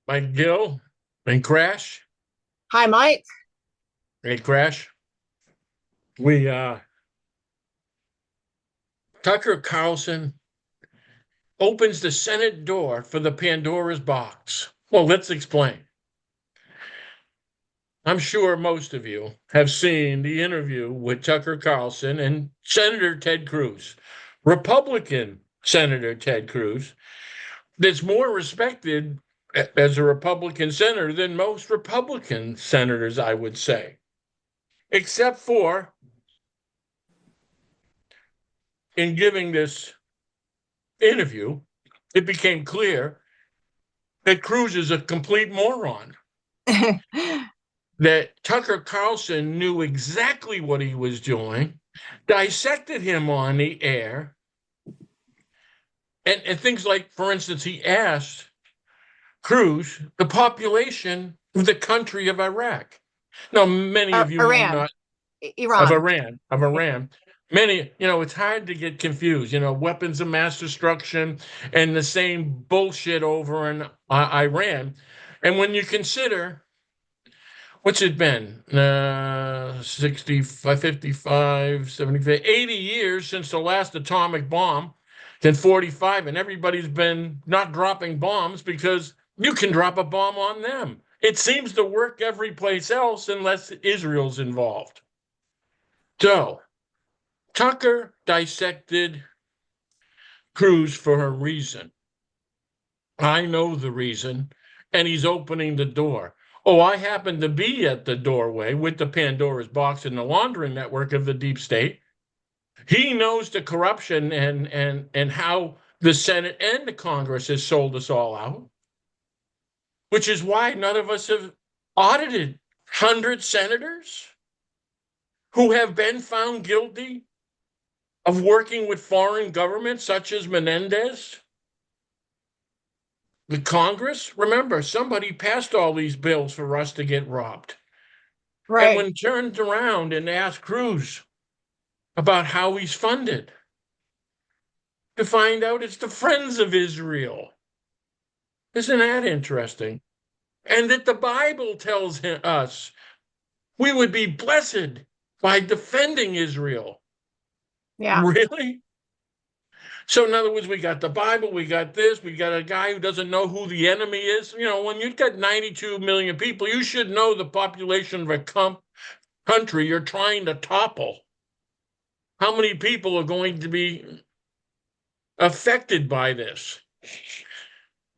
Mike Gill and Qrash. Hi, Mike. Hey, Qrash. We Tucker Carlson opens the Senate door for the Pandora's box. Well, let's explain. I'm sure most of you have seen the interview with Tucker Carlson and Senator Ted Cruz, Republican Senator Ted Cruz, that's more respected as a Republican senator than most Republican senators, I would say, except for in giving this interview, it became clear that Cruz is a complete moron, that Tucker Carlson knew exactly what he was doing, dissected him on the air, and things like, for instance, he asked Cruz the population of the country of Iraq. Now, many of you may Iran, not, of Iran. Iran, of Iran. Many, it's hard to get confused, weapons of mass destruction and the same bullshit over in Iran. And when you consider, what's it been? 65, 55, 75, 80 years since the last atomic bomb, then 45, and everybody's been not dropping bombs because you can drop a bomb on them. It seems to work every place else unless Israel's involved. So, Tucker dissected Cruz for a reason. I know the reason, and he's opening the door. Oh, I happen to be at the doorway with the Pandora's box and the laundering network of the deep state. He knows the corruption and how the Senate and the Congress has sold us all out, which is why none of us have audited 100 senators who have been found guilty of working with foreign governments such as Menendez. The Congress, remember, somebody passed all these bills for us to get robbed. And Right. when turned around and asked Cruz about how he's funded, to find out it's the Friends of Israel. Isn't that interesting? And that the Bible tells us we would be blessed by defending Israel. Yeah. Really? So, in other words, we got the Bible, we got this, we got a guy who doesn't know who the enemy is. When you've got 92 million people, you should know the population of a country you're trying to topple. How many people are going to be affected by this?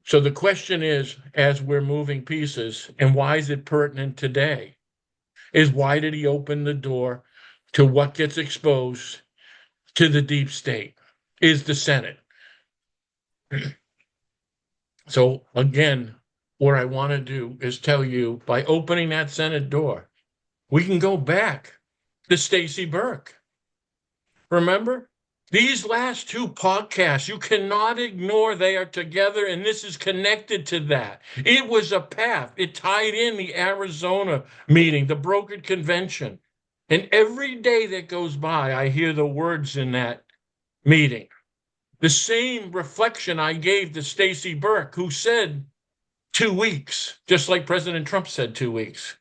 So, the question is, as we're moving pieces, and why is it pertinent today, is why did he open the door to what gets exposed to the deep state? Is the Senate. So again, what I want to do is tell you, by opening that Senate door, we can go back to Stacy Burke. Remember? These last two podcasts, you cannot ignore, they are together, and this is connected to that. It was a path. It tied in the Arizona meeting, the brokered convention. And every day that goes by, I hear the words in that meeting. The same reflection I gave to Stacy Burke, who said 2 weeks, just like President Trump said 2 weeks,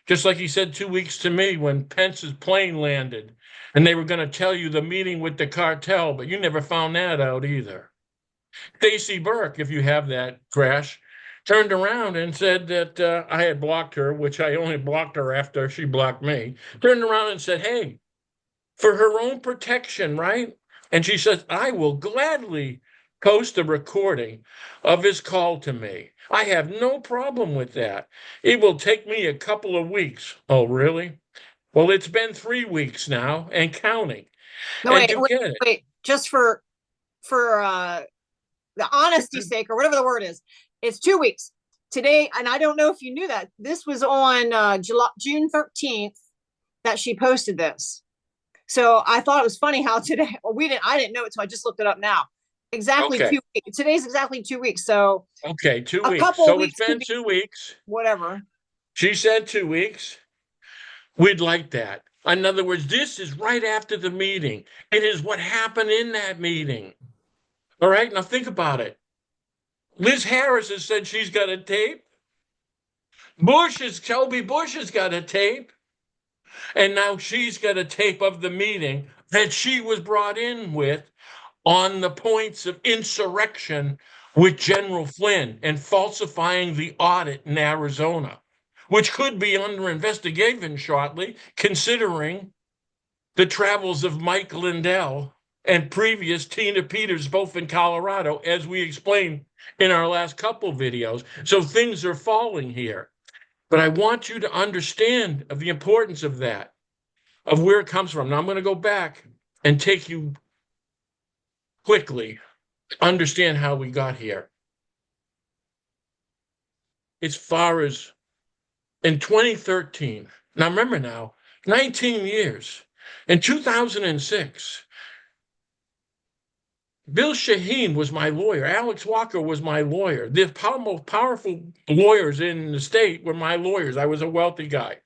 just like he said 2 weeks to me when Pence's plane landed and they were going to tell you the meeting with the cartel, but you never found that out either. Stacy Burke, if you have that Qrash, turned around and said that I had blocked her, which I only blocked her after she blocked me, turned around and said, hey, for her own protection, right? And she says, I will gladly post a recording of his call to me. I have no problem with that. It will take me a couple of weeks. Oh, really? Well, it's been 3 weeks now and counting. No, And wait, to wait, get it, wait. Just for the honesty's sake, or whatever the word is, it's 2 weeks today. And I don't know if you knew that this was on June 13th that she posted this. So I thought it was funny how today, well, I didn't know it, so I just looked it up now. Exactly okay, 2 weeks. Today's exactly 2 weeks. So okay, two a weeks. couple of So it's weeks could been be 2 weeks. whatever. She said 2 weeks. We'd like that. In other words, this is right after the meeting. It is what happened in that meeting. All right, now think about it. Liz Harris has said she's got a tape. Shelby Bush has got a tape. And now she's got a tape of the meeting that she was brought in with on the points of insurrection with General Flynn and falsifying the audit in Arizona, which could be under investigation shortly, considering the travels of Mike Lindell and previous Tina Peters, both in Colorado, as we explained in our last couple videos. So things are falling here. But I want you to understand of the importance of that, of where it comes from. Now I'm going to go back and take you quickly to understand how we got here. As far as in 2013, now remember now, 19 years. In 2006, Bill Shaheen was my lawyer. Alex Walker was my lawyer. The most powerful lawyers in the state were my lawyers. I was a wealthy guy.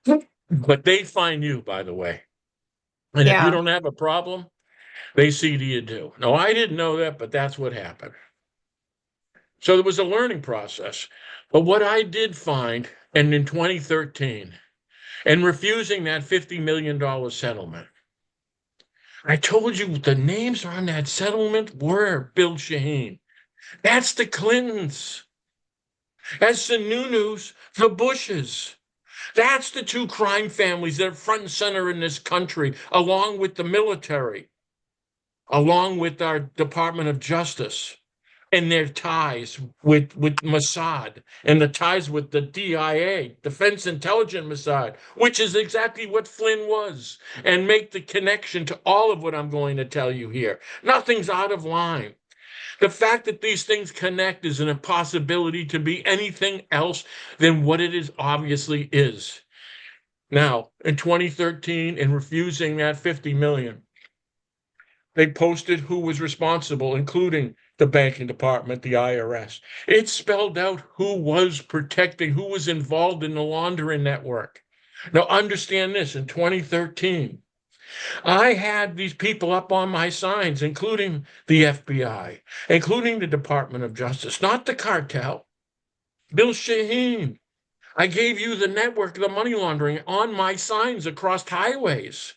But they find you, by the way. And if you don't have a problem, they see to you do. No, I didn't know that, but that's what happened. So there was a learning process. But what I did find, and in 2013, and refusing that $50 million settlement, I told you the names on that settlement were Bill Shaheen. That's the Clintons. That's the Nunus, the Bushes. That's the two crime families that are front and center in this country, along with the military, along with our Department of Justice, and their ties with Mossad, and the ties with the DIA, Defense Intelligence Mossad, which is exactly what Flynn was, and make the connection to all of what I'm going to tell you here. Nothing's out of line. The fact that these things connect is an impossibility to be anything else than what it is obviously is. Now, in 2013, in refusing that $50 million, they posted who was responsible, including the banking department, the IRS. It spelled out who was protecting, who was involved in the laundering network. Now, understand this, in 2013, I had these people up on my signs, including the FBI, including the Department of Justice, not the cartel, Bill Shaheen. I gave you the network, the money laundering on my signs across highways.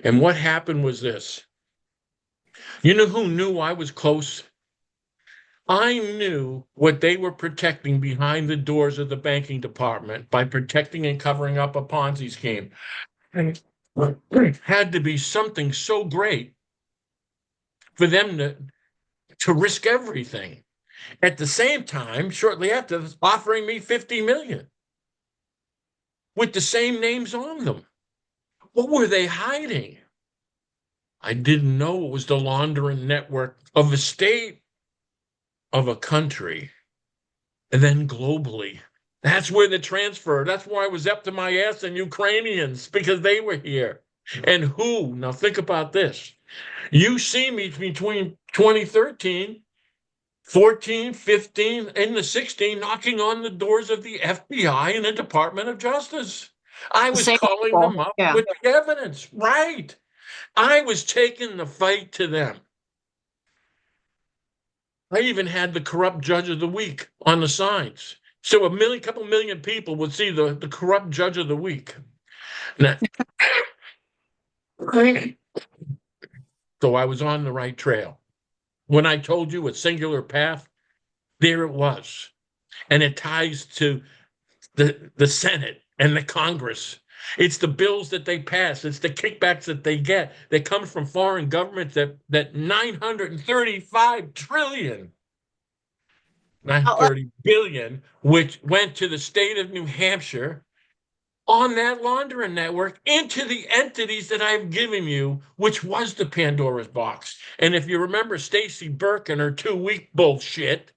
And what happened was this. You know who knew I was close? I knew what they were protecting behind the doors of the banking department by protecting and covering up a Ponzi scheme. And it had to be something so great for them to risk everything. At the same time, shortly after, offering me $50 million with the same names on them. What were they hiding? I didn't know it was the laundering network of a state, of a country, and then globally. That's where the transfer, that's why I was up to my ass in Ukrainians, because they were here. And who? Now think about this. You see me between 2013, 14, 15, and the 16 knocking on the doors of the FBI and the Department of Justice. I was calling them up with the evidence. Right. I was taking the fight to them. I even had the corrupt judge of the week on the signs. So a couple million people would see the corrupt judge of the week. Now, so I was on the right trail. When I told you a singular path, there it was. And it ties to the Senate and the Congress. It's the bills that they pass. It's the kickbacks that they get that come from foreign governments that 935 trillion, 930 billion, which went to the state of New Hampshire on that laundering network into the entities that I've given you, which was the Pandora'S box. And if you remember Stacy Burke and her 2-week bullshit,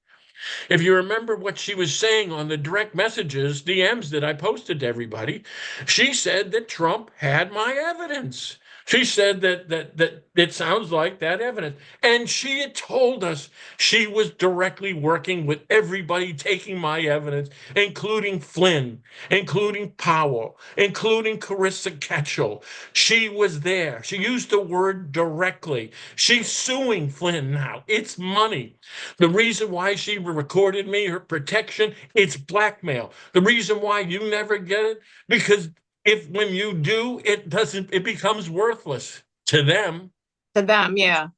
if you remember what she was saying on the direct messages, DMs that I posted to everybody, she said that Trump had my evidence. She said that it sounds like that evidence. And she had told us she was directly working with everybody taking my evidence, including Flynn, including Powell, including Carissa Ketchel. She was there. She used the word directly. She's suing Flynn now. It's money. The reason why she recorded me, her protection, it's blackmail. The reason why you never get it, because if when you do, it becomes worthless to them, To them, yeah.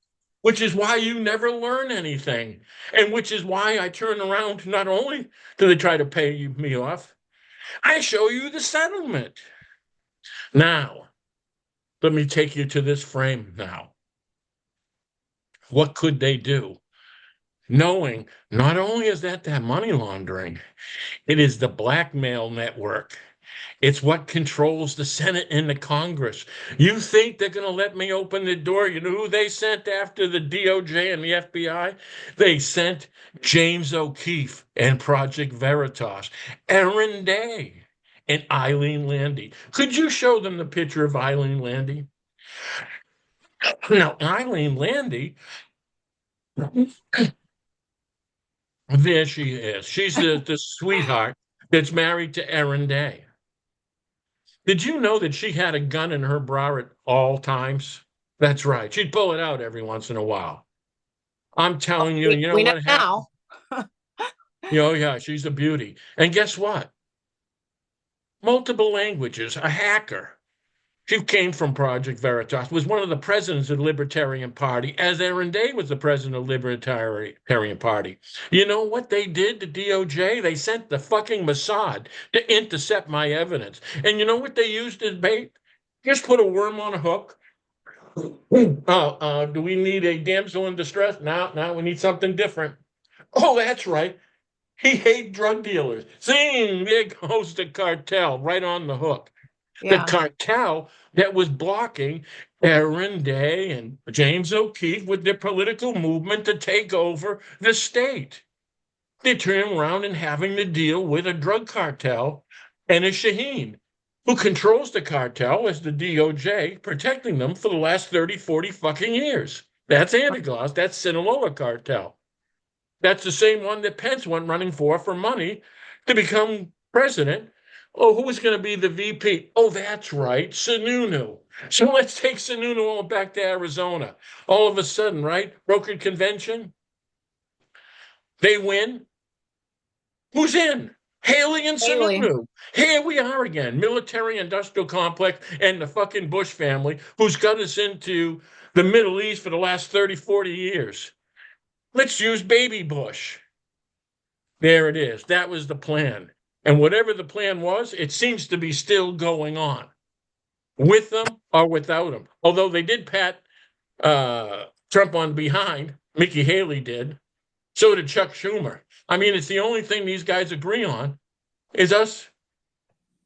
which is why you never learn anything. And which is why I turn around, not only do they try to pay me off, I show you the settlement. Now, let me take you to this frame now. What could they do? Knowing not only is that money laundering, it is the blackmail network. It's what controls the Senate and the Congress. You think they're going to let me open the door? You know who they sent after the DOJ and the FBI? They sent James O'Keefe and Project Veritas, Aaron Day, and Eileen Landy. Could you show them the picture of Eileen Landy? Now, Eileen Landy, there she is. She's the sweetheart that's married to Aaron Day. Did you know that she had a gun in her bra at all times? That's right. She'd pull it out every once in a while. I'm telling you, you know We know what happened? now. Yeah, she's a beauty. And guess what? Multiple languages, a hacker. She came from Project Veritas, was one of the presidents of the Libertarian Party, as Aaron Day was the president of the Libertarian Party. You know what they did to DOJ? They sent the fucking Mossad to intercept my evidence. And you know what they used as bait? Just put a worm on a hook. Do we need a damsel in distress? Now we need something different. Oh, that's right. He hates drug dealers. See, there goes the cartel right on the hook. The Yeah. cartel that was blocking Aaron Day and James O'Keefe with their political movement to take over the state. They turn around and having to deal with a drug cartel and a Shaheen, who controls the cartel as the DOJ, protecting them for the last 30, 40 fucking years. That's Antiglos. That's Sinaloa cartel. That's the same one that Pence went running for money to become president. Oh, who was going to be the VP? Oh, that's right, Sununu. So let's take Sununu all back to Arizona. All of a sudden, right? Brokered convention. They win. Who's in? Haley and Haley. Sununu. Here we are again. Military industrial complex and the fucking Bush family who's got us into the Middle East for the last 30, 40 years. Let's use baby Bush. There it is. That was the plan. And whatever the plan was, it seems to be still going on, with them or without them. Although they did pat Trump on behind, Nikki Haley did. So did Chuck Schumer. I mean, it's the only thing these guys agree on is us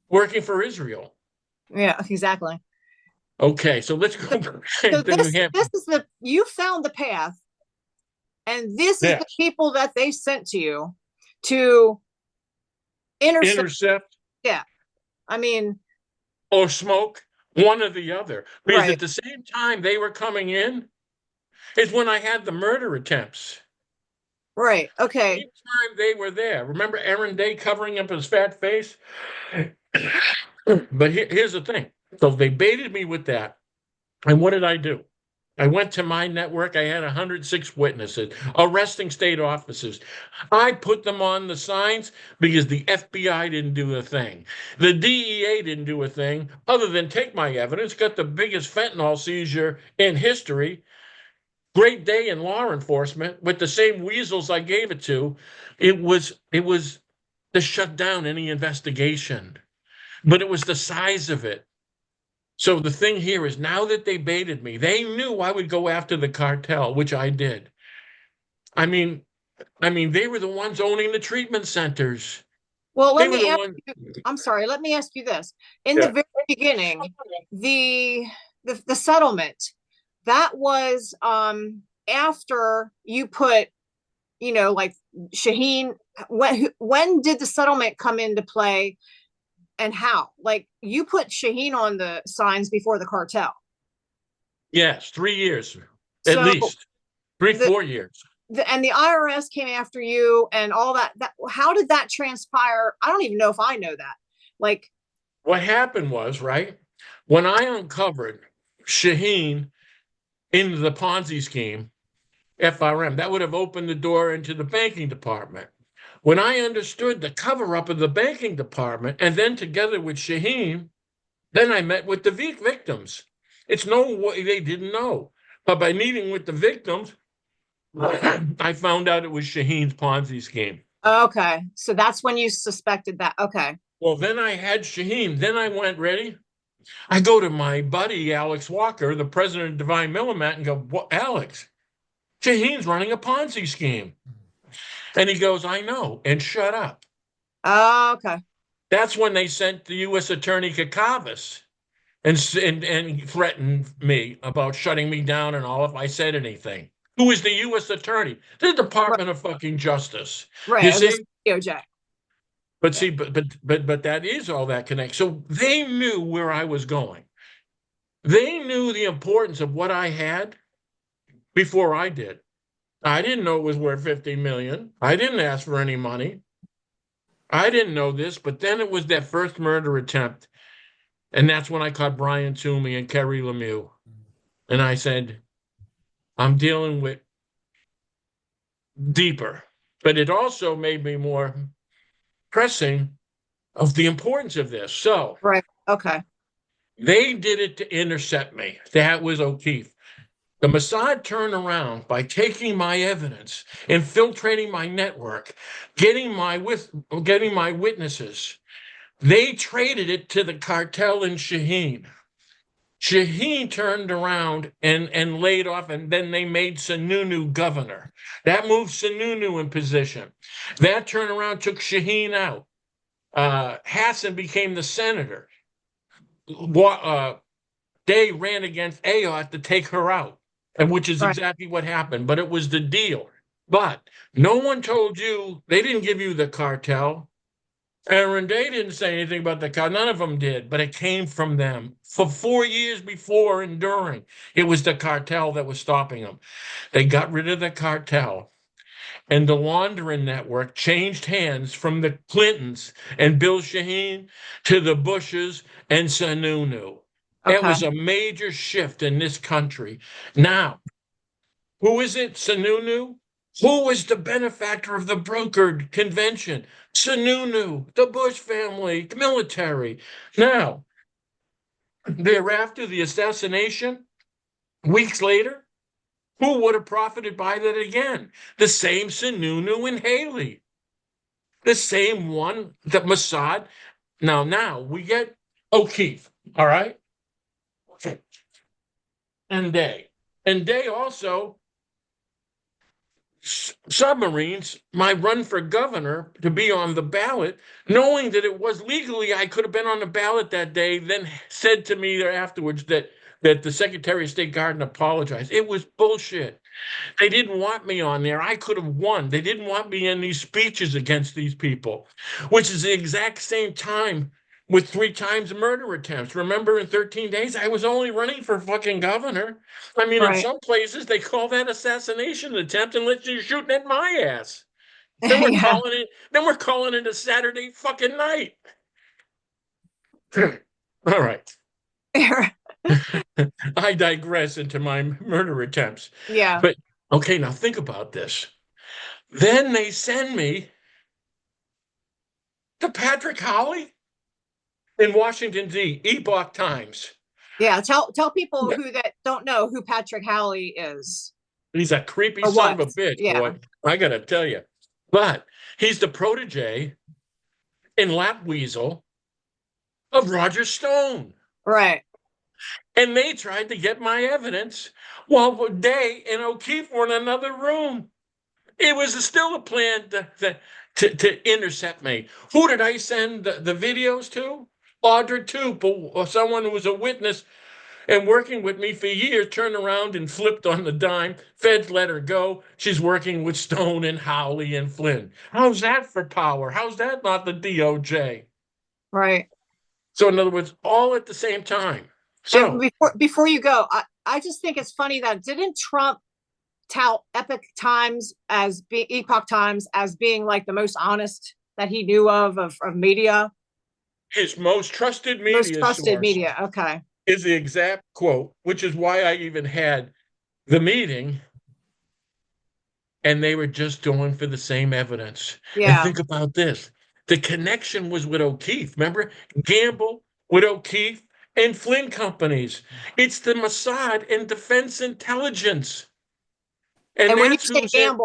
working for Israel. Yeah, exactly. Okay, so let's go back So to New Hampshire. this is you found the path, and this is the people that they sent to you to intercept. Yeah. I mean, or smoke, one or the other. Because right. at the same time they were coming in is when I had the murder attempts. Right. Okay. Each time they were there. Remember Aaron Day covering up his fat face? But here's the thing. So they baited me with that. And what did I do? I went to my network. I had 106 witnesses, arresting state officers. I put them on the signs because the FBI didn't do a thing. The DEA didn't do a thing other than take my evidence, got the biggest fentanyl seizure in history. Great day in law enforcement with the same weasels I gave it to. It was to shut down any investigation, but it was the size of it. So the thing here is now that they baited me, they knew I would go after the cartel, which I did. I mean, they were the ones owning the treatment centers. Well, They were the ones. I'm sorry, let me ask you this. In the very beginning, the settlement, that was after you put, like Shaheen, when did the settlement come into play? And how? Like, you put Shaheen on the signs before the cartel. Yes, 3 years, at So least. 3, the, 4 years. and the IRS came after you and all that. How did that transpire? I don't even know if I know that. Like, What happened was, right, when I uncovered Shaheen into the Ponzi scheme, FRM, that would have opened the door into the banking department. When I understood the cover up of the banking department, and then together with Shaheen, then I met with the victims. It's no way they didn't know. But by meeting with the victims, I found out it was Shaheen's Ponzi scheme. okay, so that's when you suspected that. Okay. Well, then I had Shaheen. Then I went, ready? I go to my buddy, Alex Walker, the president of Divine Millimat, and go, what, Alex, Shaheen's running a Ponzi scheme. And he goes, I know, and shut up. Okay. That's when they sent the U.S. Attorney Kakavas and threatened me about shutting me down and all if I said anything. Who is the U.S. Attorney? The Right. Department of fucking Justice. Right. You I was just see? DOJ. But Yeah. see, but that is all that connects. So they knew where I was going. They knew the importance of what I had before I did. I didn't know it was worth 50 million. I didn't ask for any money. I didn't know this, but then it was that first murder attempt. And that's when I caught Brian Toomey and Kerry Lemieux. And I said, I'm dealing with deeper. But it also made me more pressing of the importance of this. So Right. Okay. they did it to intercept me. That was O'Keefe. The Mossad turned around by taking my evidence, infiltrating my network, getting my witnesses. They traded it to the cartel in Shaheen. Shaheen turned around and laid off, and then they made Sununu governor. That moved Sununu in position. That turnaround took Shaheen out. Hassan became the senator. Day ran against Ayot to take her out, and which is Right. exactly what happened. But it was the deal. But no one told you, they didn't give you the cartel. Aaron Day didn't say anything about the cartel. None of them did, but it came from them. For 4 years before and during, it was the cartel that was stopping them. They got rid of the cartel, and the laundering network changed hands from the Clintons and Bill Shaheen to the Bushes and Sununu. It Okay. was a major shift in this country. Now, who is it? Sununu? Who was the benefactor of the brokered convention? Sununu, the Bush family, military. Now, thereafter, the assassination, weeks later, who would have profited by that again? The same Sununu and Haley. The same one, the Mossad. Now we get O'Keefe, all right? Okay. And Day. And Day also submarines my run for governor to be on the ballot, knowing that it was legally I could have been on the ballot that day, then said to me there afterwards that the Secretary of State Garden apologized. It was bullshit. They didn't want me on there. I could have won. They didn't want me in these speeches against these people, which is the exact same time with 3 times murder attempts. Remember, in 13 days, I was only running for fucking governor. I mean, in Right. some places, they call that assassination attempt unless you're shooting at my ass. Then we're Yeah. calling it. Then we're calling it a Saturday fucking night. All right. I digress into my murder attempts. Yeah. But okay, now think about this. Then they send me to Patrick Howley in Washington, D. Epoch Times. Yeah. Tell people who that don't know who Patrick Howley is He's a creepy or son what. of a bitch, Yeah. boy. I gotta tell you. But he's the protege in Lap Weasel of Roger Stone. Right. And they tried to get my evidence while Day and O'Keefe were in another room. It was still a plan to intercept me. Who did I send the videos to? Audra Tupel, or someone who was a witness and working with me for years, turned around and flipped on the dime. Feds let her go. She's working with Stone and Howley and Flynn. How's that for power? How's that not the DOJ? Right. So in other words, all at the same time. And So before you go, I just think it's funny that didn't Trump tout Epoch Times as being like the most honest that he knew of media? His most trusted Most media trusted source media. Okay. is the exact quote, which is why I even had the meeting, and they were just going for the same evidence. And Yeah. think about this. The connection was with O'Keefe. Remember? Gamble with O'Keefe and Flynn companies. It's the Mossad and Defense Intelligence. And And that's who's in.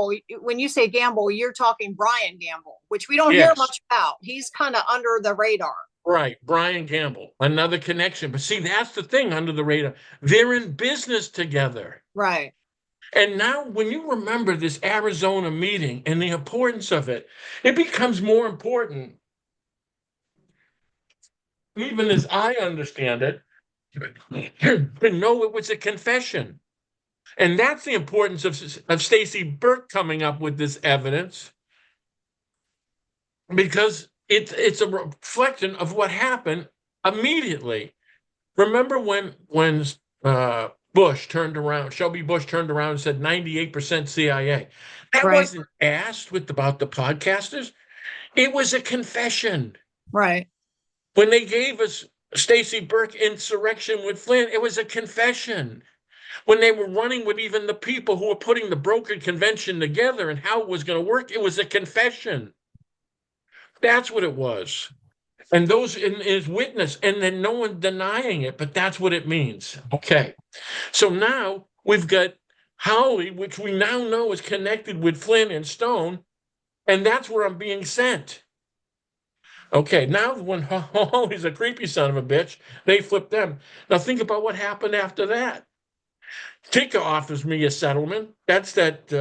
when you say Gamble, you're talking Brian Gamble, which we don't hear Yes, much about. He's kind of under the radar. right. Brian Gamble, another connection. But see, that's the thing under the radar. They're in business together. Right. And now, when you remember this Arizona meeting and the importance of it, it becomes more important, even as I understand it, to know it was a confession. And that's the importance of Stacy Burke coming up with this evidence, because it's a reflection of what happened immediately. Remember when Bush turned around, Shelby Bush turned around and said 98% CIA. That Right. wasn't asked about the podcasters. It was a confession. Right. When they gave us Stacy Burke insurrection with Flynn, it was a confession. When they were running with even the people who were putting the brokered convention together and how it was going to work, it was a confession. That's what it was. And those in his witness, and then no one denying it, but that's what it means. Okay. So now we've got Howley, which we now know is connected with Flynn and Stone, and that's where I'm being sent. Okay, now when Howley's a creepy son of a bitch, they flip them. Now think about what happened after that. Tika offers me a settlement. That's that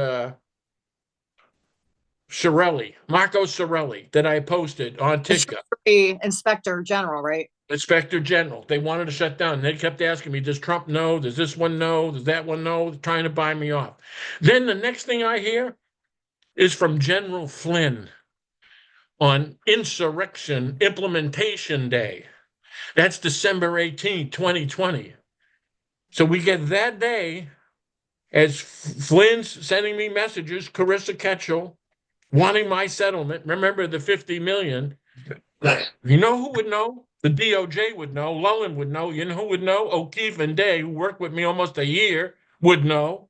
Marco Sorelli that I posted on Tika. The inspector general, right? Inspector General. They wanted to shut down. They kept asking me, does Trump know? Does this one know? Does that one know? They're trying to buy me off. Then the next thing I hear is from General Flynn on Insurrection Implementation Day. That's December 18, 2020. So we get that day as Flynn's sending me messages, Carissa Ketchel, wanting my settlement. Remember the 50 million. You know who would know? The DOJ would know. Lullen would know. You know who would know? O'Keefe and Day, who worked with me almost a year, would know.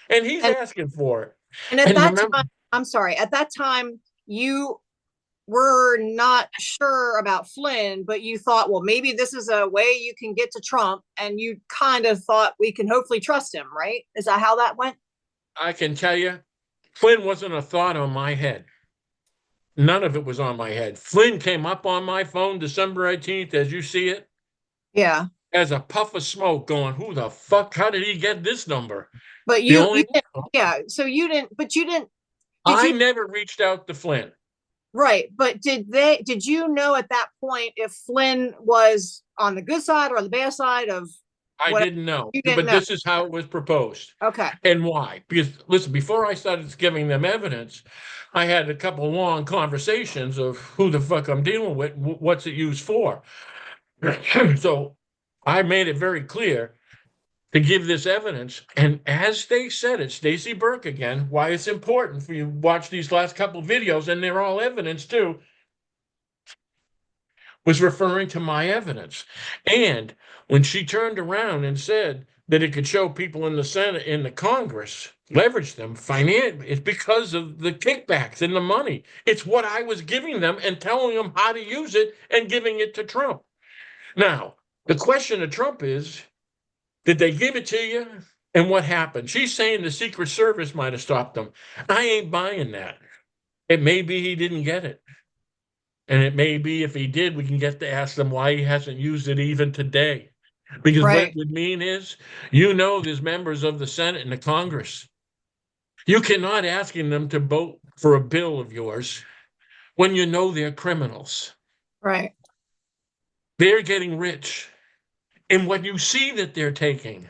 And he's And asking for it. and at And that remember, time, I'm sorry, at that time you were not sure about Flynn, but you thought, well, maybe this is a way you can get to Trump, and you kind of thought we can hopefully trust him, right? Is that how that went? I can tell you, Flynn wasn't a thought on my head. None of it was on my head. Flynn came up on my phone December 18th, as you see it, Yeah. as a puff of smoke going, who the fuck, how did he get this number? But The only yeah. So you didn't, but you didn't, did I you, never reached out to Flynn. right. But did you know at that point if Flynn was on the good side or on the bad side of I what? didn't know, You didn't but know. this is how it was proposed. Okay. And why? Because listen, before I started giving them evidence, I had a couple long conversations of who the fuck I'm dealing with, what's it used for. So I made it very clear to give this evidence. And as they said it, Stacy Burke again, why it's important for you to watch these last couple of videos, and they're all evidence too, was referring to my evidence. And when she turned around and said that it could show people in the Senate, in the Congress, leverage them financially, it's because of the kickbacks and the money. It's what I was giving them and telling them how to use it and giving it to Trump. Now, the question to Trump is, did they give it to you? And what happened? She's saying the Secret Service might have stopped them. I ain't buying that. It may be he didn't get it. And it may be if he did, we can get to ask them why he hasn't used it even today. Because what it Right. would mean is, there's members of the Senate and the Congress. You cannot asking them to vote for a bill of yours when you know they're criminals. Right. They're getting rich. And what you see that they're taking.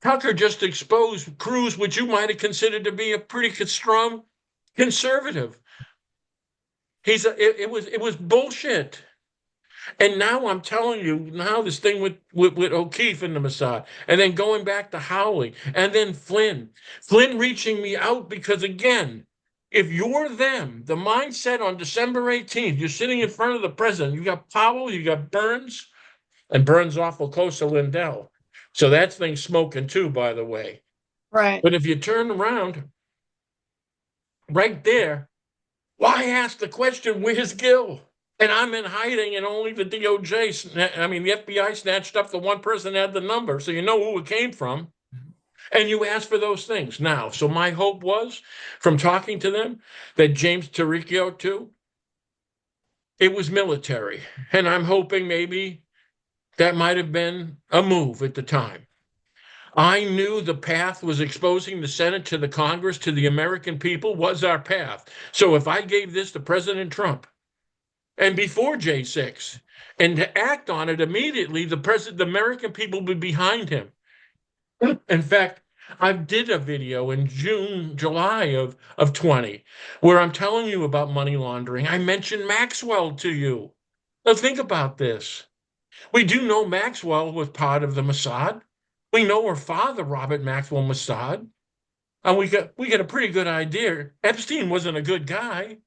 Tucker just exposed Cruz, which you might have considered to be a pretty strong conservative. It was bullshit. And now I'm telling you, now this thing with O'Keefe and the Mossad, and then going back to Howley, and then Flynn reaching me out because, again, if you're them, the mindset on December 18th, you're sitting in front of the president, you got Powell, you got Burns, and Burns awful close to Lindell. So that thing's smoking too, by the way. Right. But if you turn around right there, why ask the question, where's Gill? And I'm in hiding, and only the DOJ, I mean, the FBI snatched up the one person that had the number, so you know who it came from. And you ask for those things. Now, so my hope was, from talking to them, that James Taricchio, too, it was military. And I'm hoping maybe that might have been a move at the time. I knew the path was exposing the Senate to the Congress, to the American people, was our path. So if I gave this to President Trump, and before J6, and to act on it immediately, the American people would be behind him. In fact, I did a video in July of 20, where I'm telling you about money laundering. I mentioned Maxwell to you. Now think about this. We do know Maxwell was part of the Mossad. We know her father, Robert Maxwell Mossad. And we get a pretty good idea. Epstein wasn't a good guy.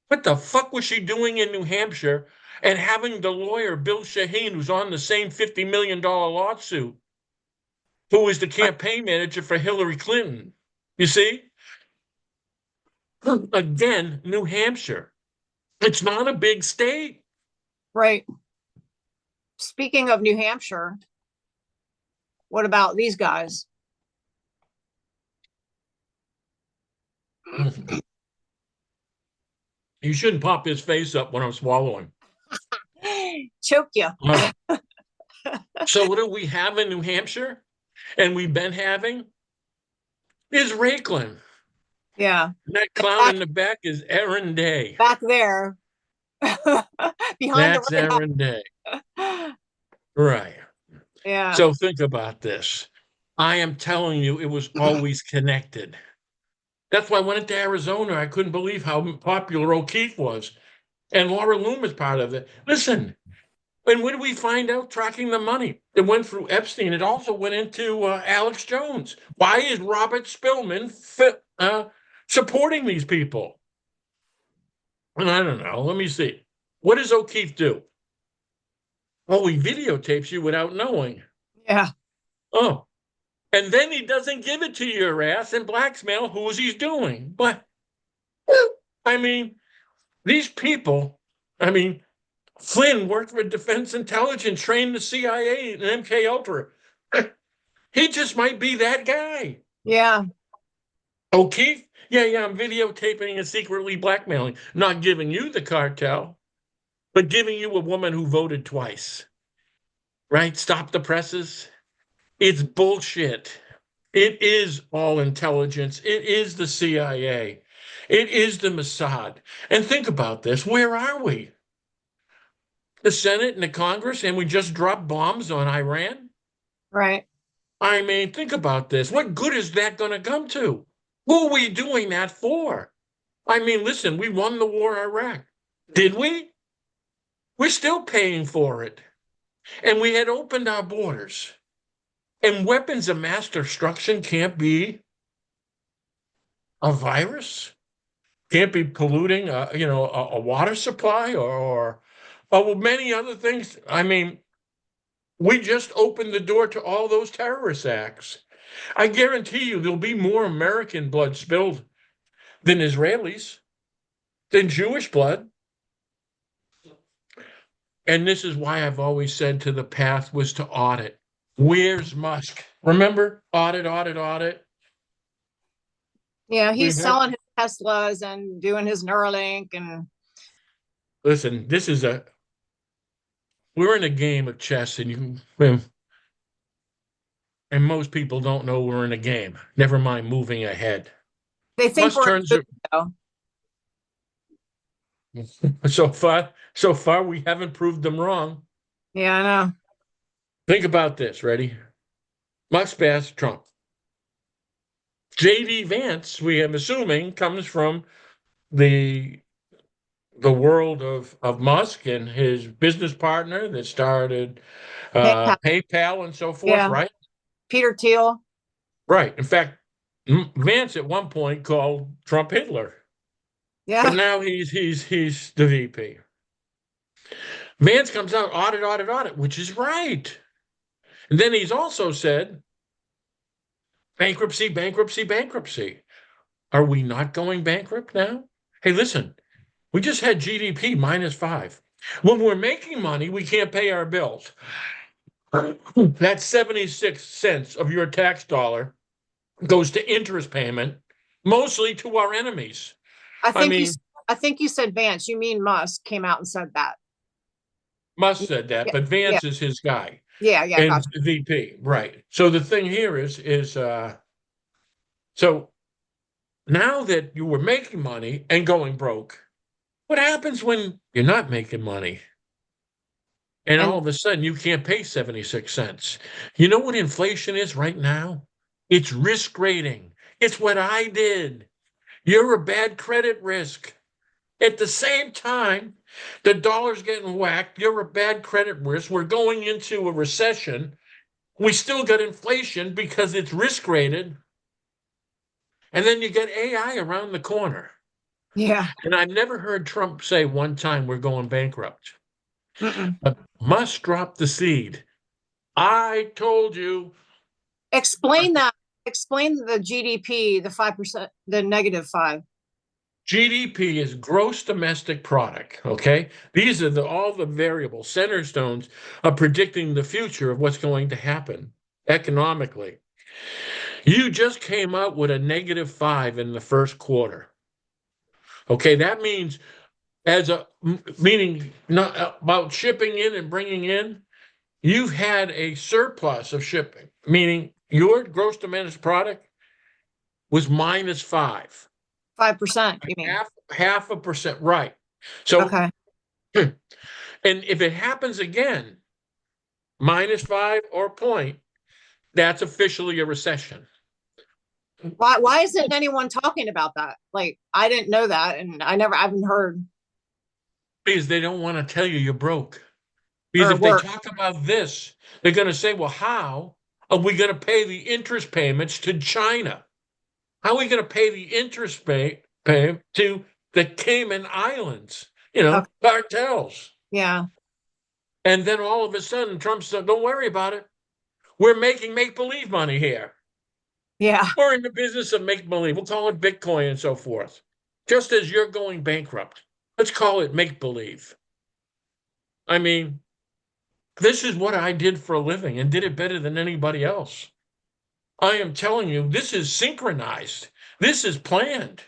What the fuck was she doing in New Hampshire and having the lawyer, Bill Shaheen, who's on the same $50 million lawsuit, who was the campaign manager for Hillary Clinton? You see? Again, New Hampshire. It's not a big state. Right. Speaking of New Hampshire, what about these guys? You shouldn't pop his face up when I'm swallowing. Choke you. So what do we have in New Hampshire? And we've been having is Raiklan. Yeah. And that clown in the back is Aaron Day. Back there. Behind That's Aaron Day. Right. Yeah. So think about this. I am telling you, it was always connected. That's why I went into Arizona. I couldn't believe how popular O'Keefe was. And Laura Loomer's part of it. Listen, and when did we find out tracking the money? It went through Epstein. It also went into Alex Jones. Why is Robert Spillman supporting these people? And I don't know. Let me see. What does O'Keefe do? Oh, he videotapes you without knowing. Yeah. Oh, and then he doesn't give it to your ass and blackmail who's he's doing. But, I mean, these people, I mean, Flynn worked for Defense Intelligence, trained the CIA and MK Ultra. He just might be that guy. Yeah. O'Keefe? Yeah, I'm videotaping and secretly blackmailing. Not giving you the cartel, but giving you a woman who voted twice. Right? Stop the presses. It's bullshit. It is all intelligence. It is the CIA. It is the Mossad. And think about this. Where are we? The Senate and the Congress, and we just dropped bombs on Iran? Right. I mean, think about this. What good is that going to come to? Who are we doing that for? I mean, listen, we won the war in Iraq. Did we? We're still paying for it. And we had opened our borders. And weapons of mass destruction can't be a virus, can't be polluting, a water supply or many other things. I mean, we just opened the door to all those terrorist acts. I guarantee you there'll be more American blood spilled than Israelis, than Jewish blood. And this is why I've always said the path was to audit. Where's Musk? Remember? Audit, audit, audit. Yeah, he's selling his Teslas and doing his Neuralink and listen, we're in a game of chess, and most people don't know we're in a game. Never mind moving ahead. They think we're so far we haven't proved them wrong. Yeah, I know. Think about this. Ready? Musk passed Trump. J.D. Vance, we am assuming, comes from the the world of Musk and his business partner that started PayPal. PayPal and so forth, Yeah. right? Peter Thiel. Right. In fact, Vance at one point called Trump Hitler, but Yeah. now he's the VP. Vance comes out, audit, audit, audit, which is right. And then he's also said bankruptcy, bankruptcy, bankruptcy. Are we not going bankrupt now? Hey, listen, we just had GDP -5. When we're making money, we can't pay our bills. That's 76 cents of your tax dollar goes to interest payment, mostly to our enemies. I I think you mean, I think you said Vance. You mean Musk came out and said that. Musk said that, Yeah. but Yeah. Vance is his guy Yeah. Yeah. and Gotcha. VP, right? So the thing here is so now that you were making money and going broke, what happens when you're not making money? And all And of a sudden you can't pay 76 cents. You know what inflation is right now? It's risk rating. It's what I did. You're a bad credit risk. At the same time, the dollar's getting whacked. You're a bad credit risk. We're going into a recession. We still got inflation because it's risk rated. And then you get AI around the corner. yeah. And I've never heard Trump say one time we're going bankrupt. Mm-mm. But Musk dropped the seed. I told you. Explain that. Explain the GDP, the 5%, the -5. GDP is gross domestic product. Okay. These are all the variables, center stones of predicting the future of what's going to happen economically. You just came out with a -5 in the first quarter. Okay. That means meaning not about shipping in and bringing in, you've had a surplus of shipping, meaning your gross domestic product was -5. 5%, you mean? Half a percent, right? So, Okay. and if it happens again, -5 or point, that's officially a recession. Why isn't anyone talking about that? Like, I didn't know that, and I haven't heard Because they don't want to tell you you're broke. Because or if they work. talk about this, they're going to say, well, how are we going to pay the interest payments to China? How are we going to pay the interest pay to the Cayman Islands? Okay. Cartels. Yeah. And then all of a sudden, Trump said, don't worry about it. We're making make-believe money here. Yeah. We're in the business of make-believe. We'll call it Bitcoin and so forth. Just as you're going bankrupt, let's call it make-believe. I mean, this is what I did for a living and did it better than anybody else. I am telling you, this is synchronized. This is planned.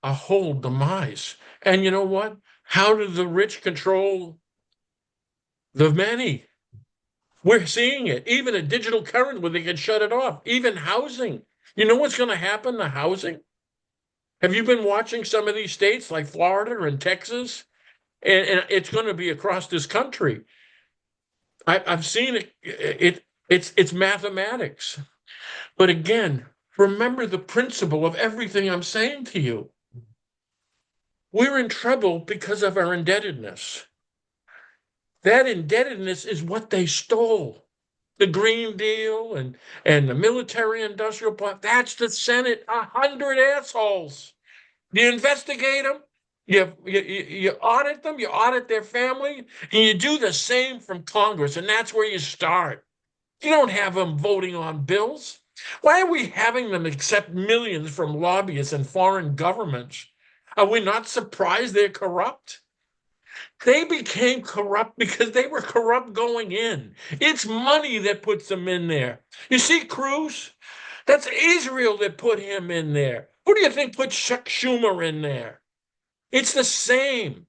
A whole demise. And you know what? How do the rich control the many? We're seeing it. Even a digital current where they can shut it off. Even housing. You know what's going to happen to housing? Have you been watching some of these states like Florida and Texas? And it's going to be across this country. I've seen it. It's mathematics. But again, remember the principle of everything I'm saying to you. We're in trouble because of our indebtedness. That indebtedness is what they stole. The Green Deal and the military industrial part. That's the Senate. 100 assholes. You investigate them. You audit them. You audit their family, and you do the same from Congress. And that's where you start. You don't have them voting on bills. Why are we having them accept millions from lobbyists and foreign governments? Are we not surprised they're corrupt? They became corrupt because they were corrupt going in. It's money that puts them in there. You see, Cruz, that's Israel that put him in there. Who do you think put Chuck Schumer in there? It's the same.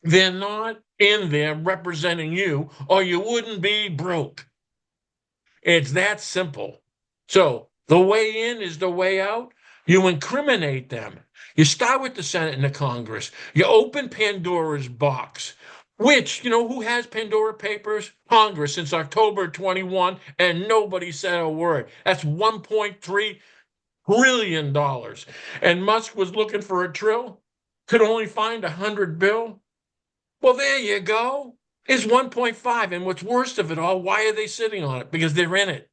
They're not in there representing you, or you wouldn't be broke. It's that simple. So the way in is the way out. You incriminate them. You start with the Senate and the Congress. You open Pandora's box, which, who has Pandora Papers? Congress since October 21, and nobody said a word. That's $1.3 trillion dollars. And Musk was looking for a trill, could only find 100 bill. Well, there you go. It's 1.5. And what's worst of it all, why are they sitting on it? Because they're in it.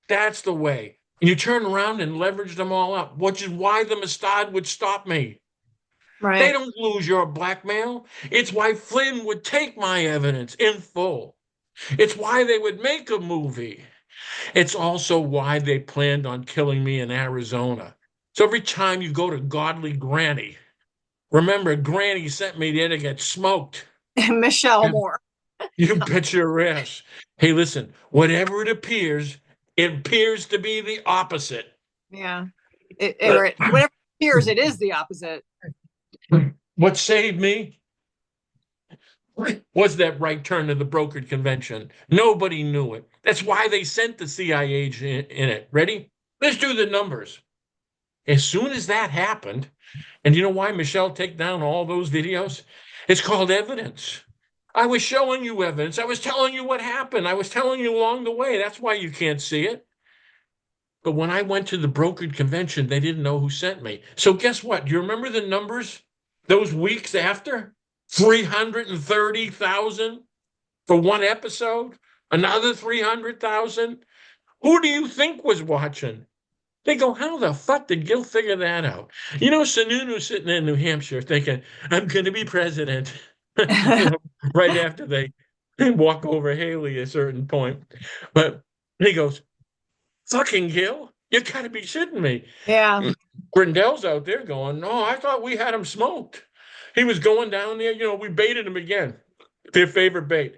That's the way. And you turn around and leverage them all up, which is why the Mossad would stop me. They Right. don't lose your blackmail. It's why Flynn would take my evidence in full. It's why they would make a movie. It's also why they planned on killing me in Arizona. So every time you go to Godly Granny, remember, Granny sent me there to get smoked. Michelle Moore. You bet your ass. Hey, listen, whatever it appears to be the opposite. Yeah. Whatever it appears, it is the opposite. What saved me was that right turn to the brokered convention. Nobody knew it. That's why they sent the CIA agent in it. Ready? Let's do the numbers. As soon as that happened, and you know why Michelle take down all those videos? It's called evidence. I was showing you evidence. I was telling you what happened. I was telling you along the way. That's why you can't see it. But when I went to the brokered convention, they didn't know who sent me. So guess what? Do you remember the numbers those weeks after? 330,000 for one episode, another 300,000. Who do you think was watching? They go, how the fuck did Gill figure that out? You know, Sununu's sitting in New Hampshire thinking, I'm going to be president. Right after they walk over Haley at a certain point. But he goes, fucking Gill, you got to be shitting me. Yeah. Grendel's out there going, no, I thought we had him smoked. He was going down there, we baited him again. Their favorite bait.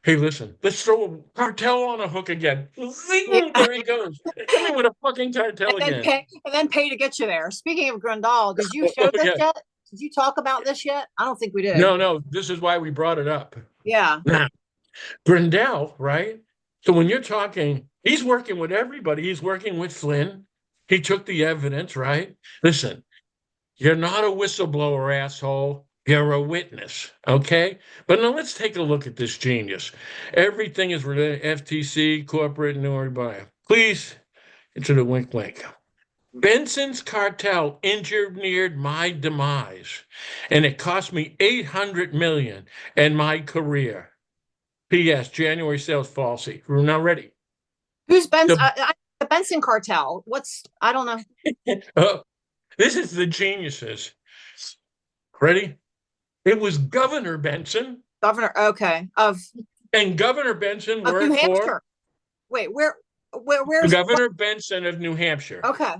Hey, listen, let's throw a cartel on a hook again. Yeah. There he goes. Come in with a fucking cartel again. And then pay to get you there. Speaking of Grandal, did you show this yet? Did you talk about this yet? I don't think we did. No, this is why we brought it up. Yeah. Now, Grandal, right? So when you're talking, he's working with everybody. He's working with Flynn. He took the evidence, right? Listen, you're not a whistleblower, asshole. You're a witness, okay? But now let's take a look at this genius. Everything is related, FTC, corporate, and everybody. Please, into the wink wink. Benson's cartel engineered my demise, and it cost me $800 million and my career. P.S. January sales falsy. We're now ready. Who's Benson? The Benson cartel. I don't know. This is the geniuses. Ready? It was Governor Benson. Governor, okay. And Governor Benson worked New Hampshire. for. Wait, where's Governor Benson of New Hampshire. Okay.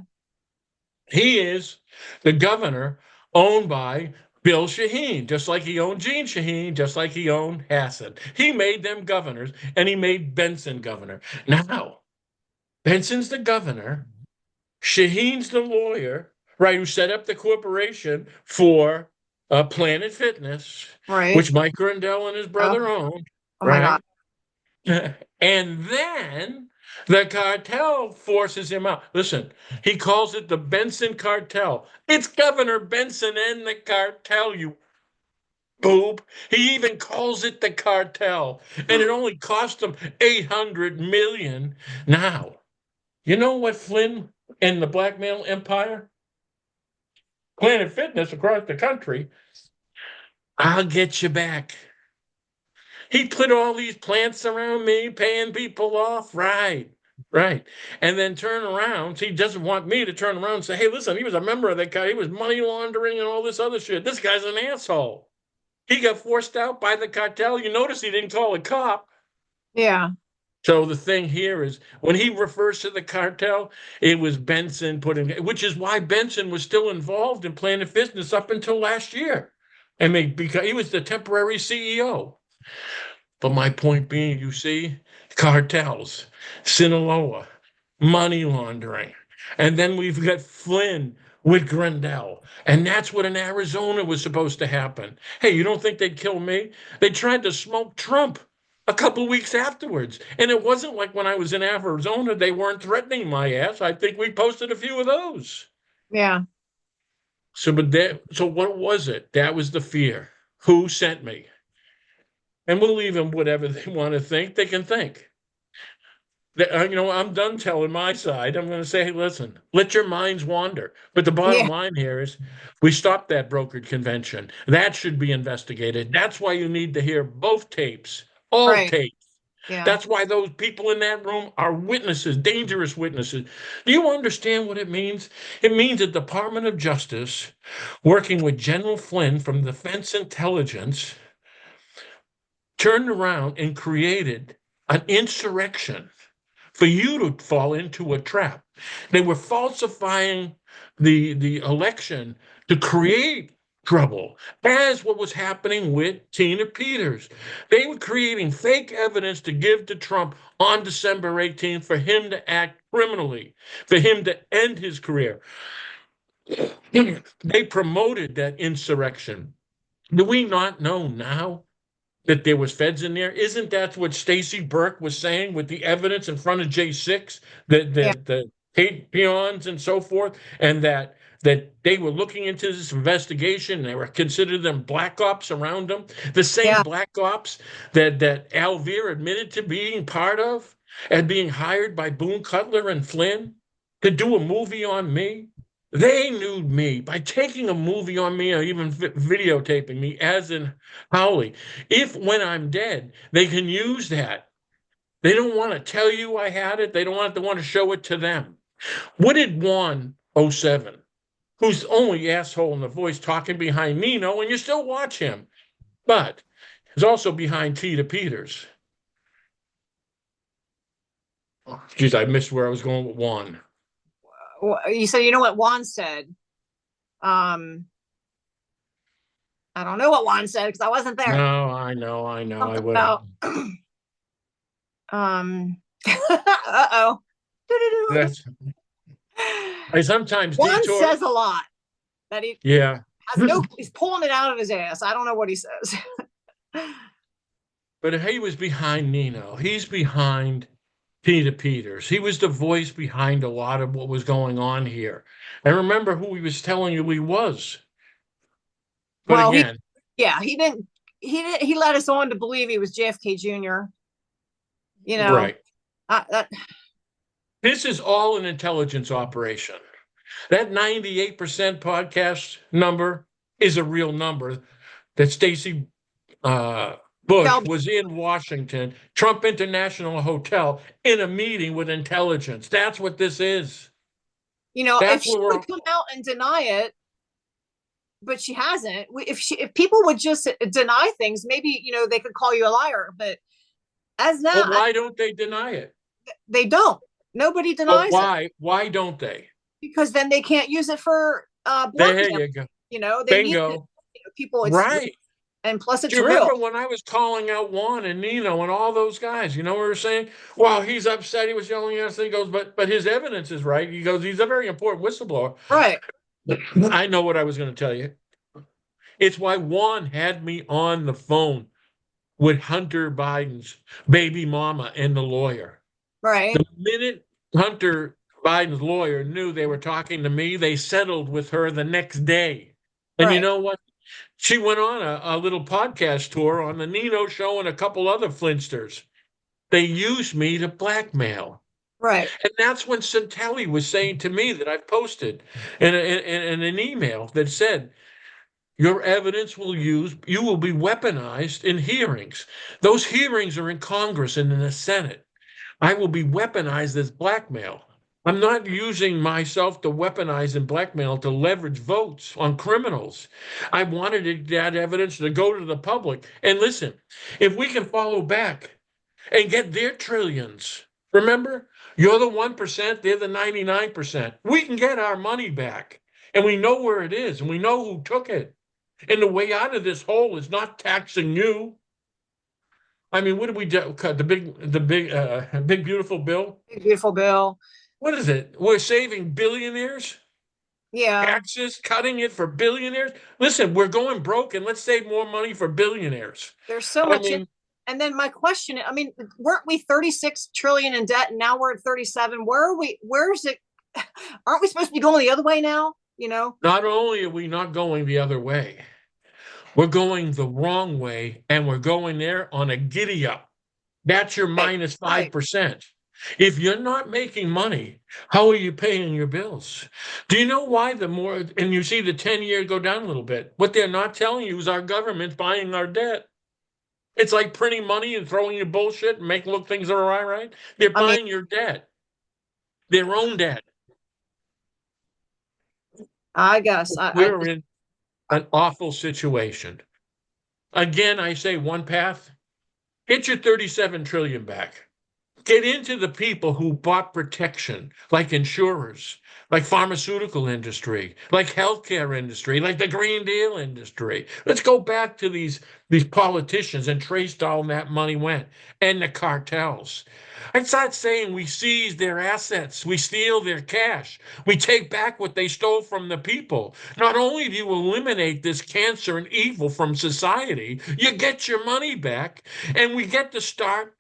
He is the governor owned by Bill Shaheen, just like he owned Gene Shaheen, just like he owned Hassan. He made them governors, and he made Benson governor. Now, Benson's the governor. Shaheen's the lawyer, right, who set up the corporation for Planet Fitness, right, which Mike Grandel and his brother owned. Oh my God. And then the cartel forces him out. Listen, he calls it the Benson cartel. It's Governor Benson and the cartel, you boob. He even calls it the cartel. And it only cost him $800 million. Now, you know what Flynn and the blackmail empire? Planet Fitness across the country. I'll get you back. He put all these plants around me, paying people off. Right. And then turn around. He doesn't want me to turn around and say, hey, listen, he was a member of that guy. He was money laundering and all this other shit. This guy's an asshole. He got forced out by the cartel. You notice he didn't call a cop. Yeah. So the thing here is when he refers to the cartel, it was Benson which is why Benson was still involved in Planet Fitness up until last year. Because he was the temporary CEO. But my point being, you see, cartels, Sinaloa, money laundering. And then we've got Flynn with Grandel. And that's what in Arizona was supposed to happen. Hey, you don't think they'd kill me? They tried to smoke Trump a couple weeks afterwards. And it wasn't like when I was in Arizona, they weren't threatening my ass. I think we posted a few of those. Yeah. So what was it? That was the fear. Who sent me? And we'll leave them whatever they want to think. They can think. I'm done telling my side. I'm going to say, hey, listen, let your minds wander. But the bottom Yeah, line here is we stopped that brokered convention. That should be investigated. That's why you need to hear both tapes, all right. tapes. Yeah, That's why those people in that room are witnesses, dangerous witnesses. Do you understand what it means? It means the Department of Justice, working with General Flynn from Defense Intelligence, turned around and created an insurrection for you to fall into a trap. They were falsifying the election to create trouble, as what was happening with Tina Peters. They were creating fake evidence to give to Trump on December 18th for him to act criminally, for him to end his career. They promoted that insurrection. Do we not know now that there was feds in there? Isn't that what Stacy Burke was saying with the evidence in front of J6, yeah, the hate peons and so forth, and that they were looking into this investigation, they were considered them black ops around them, the same yeah, black ops that Alvear admitted to being part of and being hired by Boone Cutler and Flynn to do a movie on me. They knew me by taking a movie on me or even videotaping me, as in Howley. If when I'm dead, they can use that. They don't want to tell you I had it. They don't want to show it to them. What did Juan '07, who's the only asshole in the voice talking behind Nino, and you still watch him, but is also behind Tina Peters. Geez, I missed where I was going with Juan. you said, you know what Juan said. Um, I don't know what Juan said because I wasn't there. No, I know, I Something would. about uh-oh. That's I sometimes Juan detour. says a lot that he Yeah. has no, he's pulling it out of his ass. I don't know what he says. But he was behind Nino. He's behind Tina Peters. He was the voice behind a lot of what was going on here. And remember who he was telling you he was. But Well, again, he led us on to believe he was JFK Jr. You know, right. that This is all an intelligence operation. That 98% podcast number is a real number that Stacy Bush Shelby, was in Washington, Trump International Hotel, in a meeting with intelligence. That's what this is. if That's she what we're. would come out and deny it, but she hasn't. If people would just deny things, maybe they could call you a liar. But as now, Well, why don't they deny it? they don't. Nobody But denies it why? Why don't they? because then they can't use it for There blackmail. you go. They need it. Bingo. People. It's Right. and plus Do it's you real. remember when I was calling out Juan and Nino and all those guys? You know what we were saying? Well, he's upset. He was yelling at us. He goes, but his evidence is right. He goes, he's a very important whistleblower. Right. I know what I was going to tell you. It's why Juan had me on the phone with Hunter Biden's baby mama and the lawyer. Right. The minute Hunter Biden's lawyer knew they were talking to me, they settled with her the next day. And you Right. know what? She went on a little podcast tour on the Nino show and a couple other Flintsters. They used me to blackmail. Right. And that's when Santelli was saying to me that I posted in an email that said, your evidence you will be weaponized in hearings. Those hearings are in Congress and in the Senate. I will be weaponized as blackmail. I'm not using myself to weaponize and blackmail to leverage votes on criminals. I wanted that evidence to go to the public. And listen, if we can follow back and get their trillions, remember, you're the 1%, they're the 99%. We can get our money back. And we know where it is, and we know who took it. And the way out of this hole is not taxing you. I mean, what did we do? Big beautiful bill. Big beautiful bill. What is it? We're saving billionaires, Yeah. taxes, cutting it for billionaires. Listen, we're going broke, and let's save more money for billionaires. There's so I much. mean, And then my question, I mean, weren't we 36 trillion in debt and now we're at 37? Where are we? Where's it? Aren't we supposed to be going the other way now? not only are we not going the other way, we're going the wrong way, and we're going there on a giddy up. That's your minus Right. 5%. If you're not making money, how are you paying your bills? Do you know why the more, and you see the 10-year go down a little bit? What they're not telling you is our government's buying our debt. It's like printing money and throwing you bullshit and making look things are all right. They're I mean, buying your debt, their own debt. I guess We're in an awful situation. Again, I say one path, get your 37 trillion back. Get into the people who bought protection, like insurers, like pharmaceutical industry, like healthcare industry, like the Green Deal industry. Let's go back to these politicians and trace all that money went, and the cartels. It's not saying we seize their assets, we steal their cash, we take back what they stole from the people. Not only do you eliminate this cancer and evil from society, you get your money back, and we get to start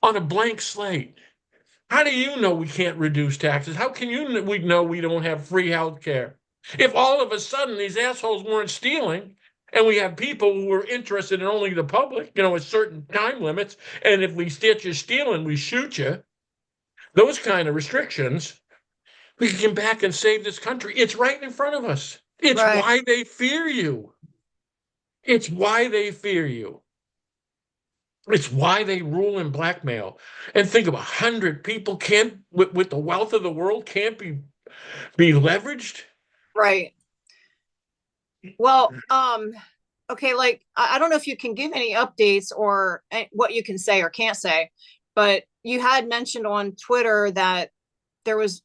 on a blank slate. How do you know we can't reduce taxes? How can we know we don't have free health care? If all of a sudden these assholes weren't stealing, and we have people who are interested in only the public, at certain time limits, and if we stitch you stealing, we shoot you, those kind of restrictions, we can come back and save this country. It's right in front of us. It's right, why they fear you. It's why they fear you. It's why they rule and blackmail. And think of 100 people can't, with the wealth of the world, can't be leveraged. right. Well, okay, like I don't know if you can give any updates or what you can say or can't say, but you had mentioned on Twitter that there was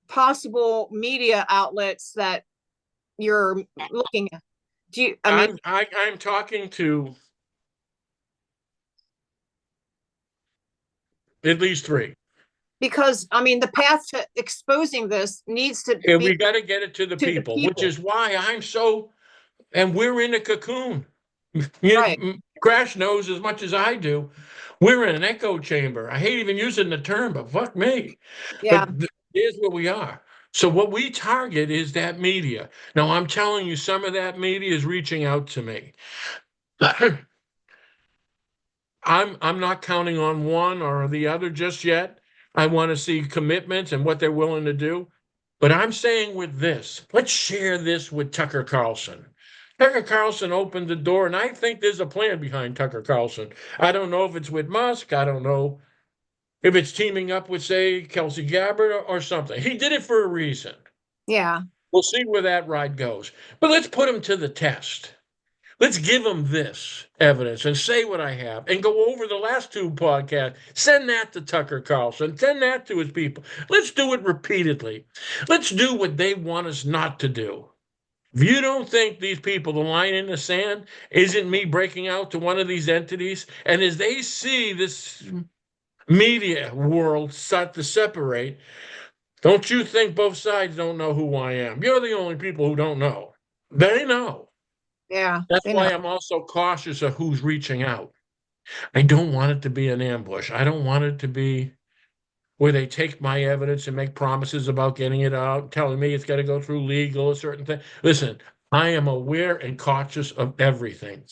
possible media outlets that you're looking at. Do you, I mean, I'm talking to at least three. because I mean, the path to exposing this needs to And be we got to get it to the to the people, which people. is why I'm so, and we're in a cocoon. Right. Qrash knows as much as I do. We're in an echo chamber. I hate even using the term, but fuck me. Yeah. But here's where we are. So what we target is that media. Now I'm telling you, some of that media is reaching out to me. I'm not counting on one or the other just yet. I want to see commitments and what they're willing to do. But I'm saying with this, let's share this with Tucker Carlson. Tucker Carlson opened the door, and I think there's a plan behind Tucker Carlson. I don't know if it's with Musk. I don't know if it's teaming up with, say, Kelsey Gabbard or something. He did it for a reason. Yeah. We'll see where that ride goes. But let's put him to the test. Let's give them this evidence and say what I have and go over the last two podcasts. Send that to Tucker Carlson. Send that to his people. Let's do it repeatedly. Let's do what they want us not to do. If you don't think these people, the line in the sand, isn't me breaking out to one of these entities, and as they see this media world start to separate, don't you think both sides don't know who I am? You're the only people who don't know. They know. Yeah. That's They know. why I'm also cautious of who's reaching out. I don't want it to be an ambush. I don't want it to be where they take my evidence and make promises about getting it out, telling me it's got to go through legal, a certain thing. Listen, I am aware and cautious of everything.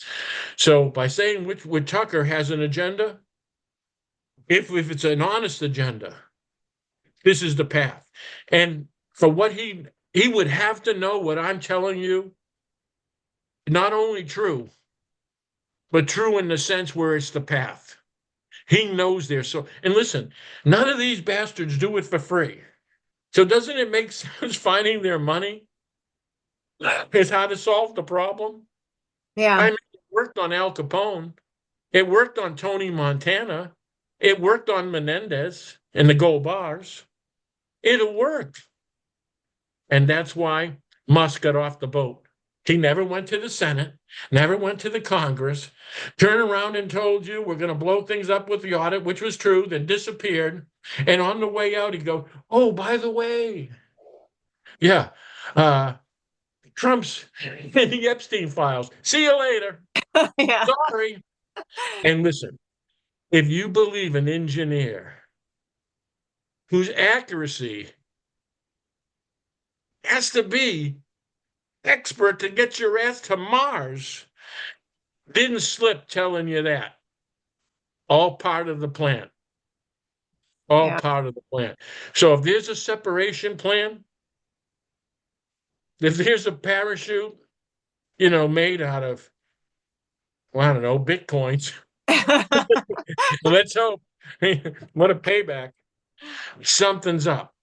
So by saying which Tucker has an agenda, if it's an honest agenda, this is the path. And for what he would have to know what I'm telling you, not only true, but true in the sense where it's the path. He knows they're so. And listen, none of these bastards do it for free. So doesn't it make sense finding their money is how to solve the problem? Yeah. I mean, it worked on Al Capone. It worked on Tony Montana. It worked on Menendez and the gold bars. It'll work. And that's why Musk got off the boat. He never went to the Senate, never went to the Congress, turned around and told you we're going to blow things up with the audit, which was true, then disappeared. And on the way out, he'd go, oh, by the way, yeah, Trump's in the Epstein files. See you later. Yeah. Sorry. And listen, if you believe an engineer whose accuracy has to be expert to get your ass to Mars, didn't slip telling you that. All part of the plan. all Yeah. part of the plan. So if there's a separation plan, if there's a parachute, made out of, well, I don't know, Bitcoins, let's hope. What a payback. Something's up.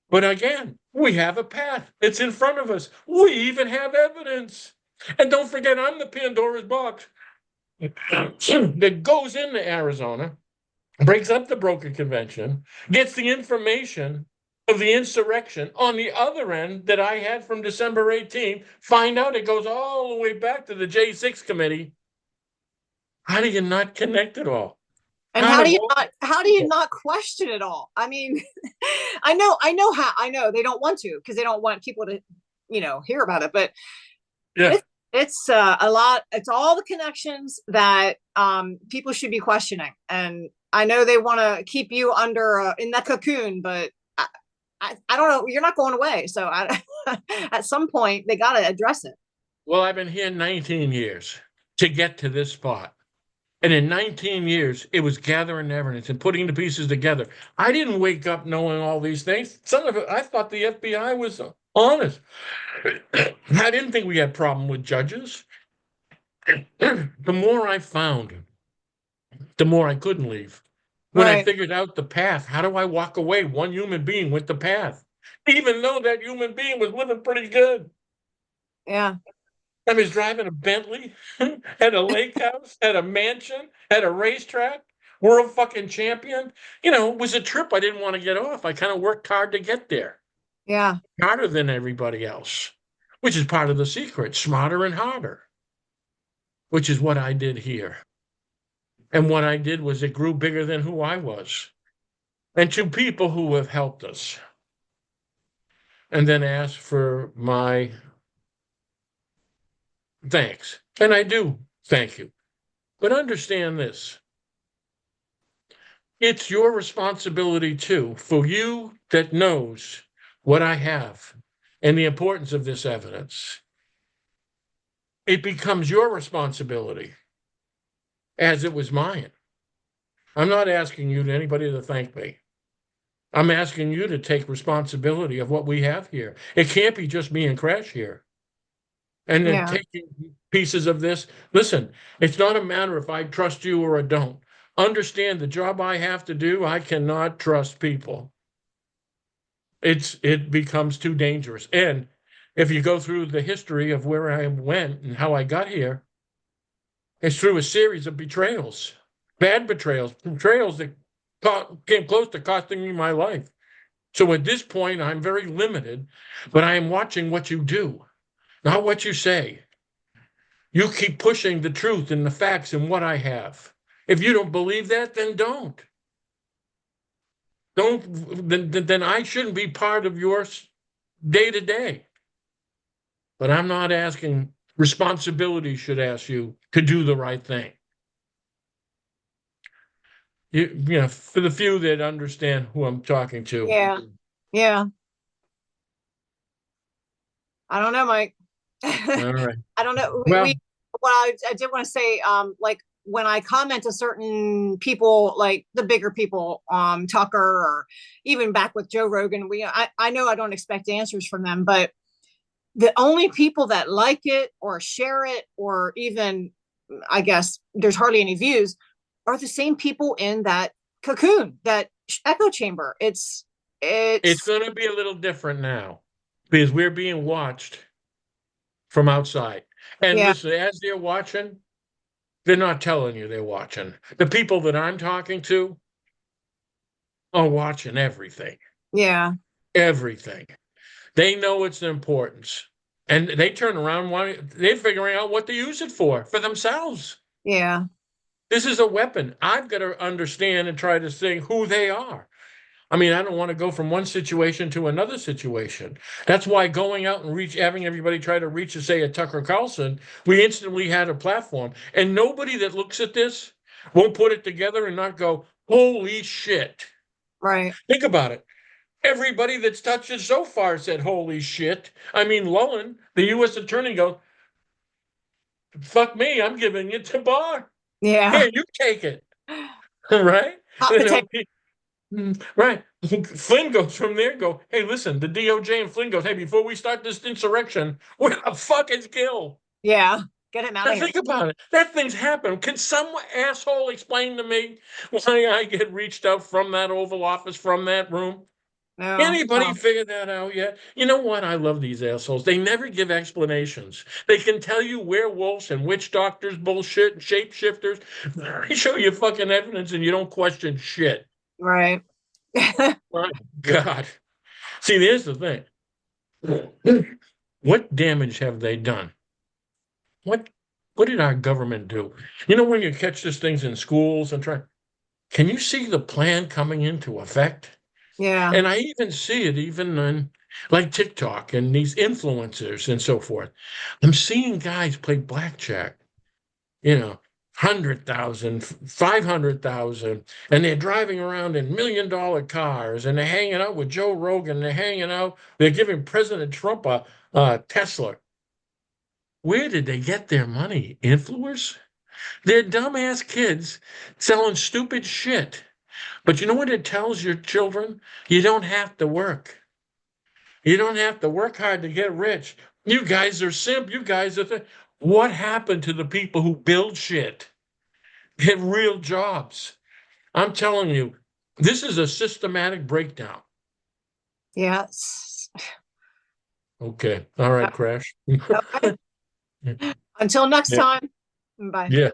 But again, we have a path. It's in front of us. We even have evidence. And don't forget, I'm the Pandora'S box that goes into Arizona, breaks up the broker convention, gets the information of the insurrection on the other end that I had from December 18th, find out it goes all the way back to the J6 committee. How do you not connect it all? And how do you not question it all? I mean, I know they don't want to, because they don't want people to, hear about it, but yeah, it's a lot. It's all the connections that people should be questioning. And I know they want to keep you under in that cocoon, but I don't know. You're not going away. So at some point they got to address it. Well, I've been here 19 years to get to this spot. And in 19 years, it was gathering evidence and putting the pieces together. I didn't wake up knowing all these things. Some of it, I thought the FBI was honest. I didn't think we had a problem with judges. The more I found, the more I couldn't leave. When I figured out the path, how do I walk away one human being with the path? Even though that human being was living pretty good. Yeah. I was driving a Bentley, had a lake house, had a mansion, had a racetrack, world fucking champion. It was a trip I didn't want to get off. I kind of worked hard to get there. Yeah. Harder than everybody else, which is part of the secret. Smarter and harder, which is what I did here. And what I did was it grew bigger than who I was. And to people who have helped us. And then asked for my thanks. And I do thank you. But understand this. It's your responsibility too, for you that knows what I have and the importance of this evidence. It becomes your responsibility as it was mine. I'm not asking anybody to thank me. I'm asking you to take responsibility of what we have here. It can't be just me and Qrash here. And then taking pieces of this. Listen, it's not a matter if I trust you or I don't. Understand the job I have to do, I cannot trust people. It becomes too dangerous. And if you go through the history of where I went and how I got here, it's through a series of betrayals, bad betrayals that came close to costing me my life. So at this point, I'm very limited, but I am watching what you do. Not what you say. You keep pushing the truth and the facts and what I have. If you don't believe that, then don't. Then I shouldn't be part of your day to day. But I'm not asking. Responsibility should ask you to do the right thing. For the few that understand who I'm talking to. Yeah. Yeah. I don't know, Mike. All right. I don't know. Well, I did want to say, like when I comment to certain people, like the bigger people, Tucker, or even back with Joe Rogan, I know I don't expect answers from them, but the only people that like it or share it, or even, I guess there's hardly any views, are the same people in that cocoon, that echo chamber. It's going to be a little different now because we're being watched from outside. And listen, as they're watching, they're not telling you they're watching. The people that I'm talking to are watching everything. Yeah. Everything. They know its importance. And they turn around, they're figuring out what to use it for themselves. Yeah. This is a weapon. I've got to understand and try to see who they are. I mean, I don't want to go from one situation to another situation. That's why going out and having everybody try to reach and say a Tucker Carlson, we instantly had a platform. And nobody that looks at this won't put it together and not go, holy shit. Right. Think about it. Everybody that's touched it so far said, holy shit. I mean, Lowen, the U.S. attorney, goes, fuck me, I'm giving it to Barr. Yeah. Here, you take it. Right? Right. Flynn goes from there, hey, listen, the DOJ and Flynn goes, hey, before we start this insurrection, where the fuck is Gill? Yeah. Get him out Now of here. think about it. That thing's happened. Can some asshole explain to me why I get reached out from that Oval Office, from that room? No. Anybody No. figure that out yet? You know what? I love these assholes. They never give explanations. They can tell you werewolves and witch doctors bullshit and shapeshifters. They show you fucking evidence and you don't question shit. Right. My God. See, there's the thing. What damage have they done? What what did our government do? You know, when you catch these things in schools and try, can you see the plan coming into effect? Yeah. And I even see it even in like TikTok and these influencers and so forth. I'm seeing guys play blackjack, you know, 100,000, 500,000, and they're driving around in $1 million cars and they're hanging out with Joe Rogan. They're hanging out, they're giving President Trump a Tesla. Where did they get their money? Influencers? They're dumbass kids selling stupid shit. But you know what it tells your children? You don't have to work. You don't have to work hard to get rich. You guys are simp. You guys are. What happened to the people who build shit, get real jobs? I'm telling you, this is a systematic breakdown. Yes. Okay. All right, Qrash. Okay. Until next Yeah. time. Bye. Yeah.